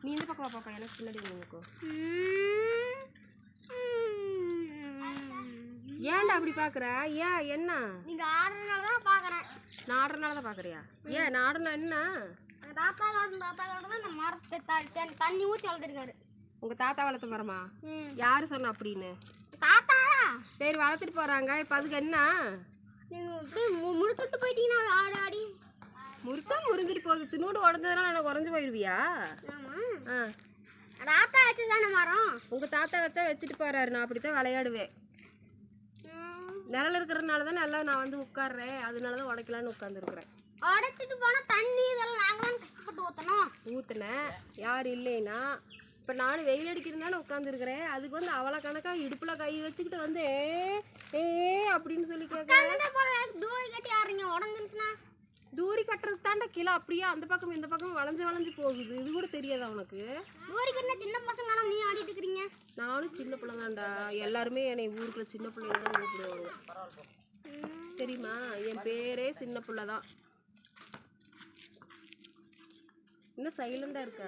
நீ இந்த பக்கம் பாப்பா, எனக்கு பின்னாடி நின்னுக்கோ. ஏன்டா அப்படி பாக்குற? ஏன் என்ன? நீங்க ஆடுறதுனால தான் பாக்குறேன். நான் ஆடுறதுனால தான் பாக்குறியா? ஏன் நான் ஆடுனா என்ன? தாத்தா தான் இந்த மரத்தை தண்ணி ஊற்றி வளர்த்துருக்காரு. உங்க தாத்தா வளர்த்த மரமா? யாரு சொன்னா அப்படின்னு? தாத்தா சரி, வளர்த்துட்டு போறாங்க. இப்ப அதுக்கு என்ன? நீங்க அப்படியே முழுத்துட்டு போயிட்டீங்கன்னா ஆடி ஆடி முறிச்சா முறிஞ்சிட்டு போகுது. தின்னோடு உடஞ்சதுனால எனக்கு உறைஞ்சு போயிருவியா? ஆமா, தாத்தா வச்சுதானே மரம். உங்க தாத்தா வச்சா வச்சுட்டு போறாரு. நான் அப்படித்தான் விளையாடுவேன். நிழல் இருக்கிறதுனால தான் நல்லா நான் வந்து உட்கார்றேன். அதனாலதான் உடைக்கலான்னு உட்காந்துருக்குறேன். உடைச்சிட்டு போனா தண்ணி இதெல்லாம் நாங்க தான் கஷ்டப்பட்டு ஊற்றணும். ஊற்றுனேன் யார் இல்லைன்னா. இப்போ நானும் வெயில் அடிக்கிறதுனால உட்காந்துருக்குறேன். அதுக்கு வந்து அவ்வளோ கணக்காக இடுப்பில் கை வச்சுக்கிட்டு வந்து ஏ அப்படின்னு சொல்லி கேட்குறேன். தூரி கட்டி ஆடுறீங்க, உடஞ்சிருச்சுன்னா தூரி கட்டுறதுக்கு தாண்டா கிலோ அப்படியே அந்த பக்கம் இந்த பக்கம் வளைஞ்சு போகுது. இது கூட தெரியாதா உனக்கு? தூரி கட்டினா சின்ன பசங்க நீ ஆடிட்டு இருக்கிறீங்க. நானும் சின்ன பிள்ளை தான்டா. எல்லாருமே என்னை ஊருக்குள்ள சின்ன பிள்ளைங்க தான் கூப்பிடுவாங்க. தெரியுமா? என் பேரே சின்ன பிள்ளை தான். இன்னும் சைலண்டா இருக்க?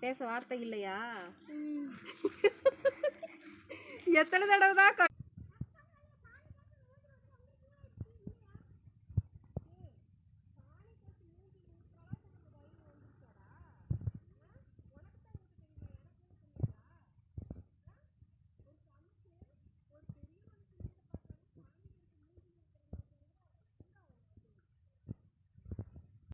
பேச வார்த்தை இல்லையா? எத்தனை தடவை தான்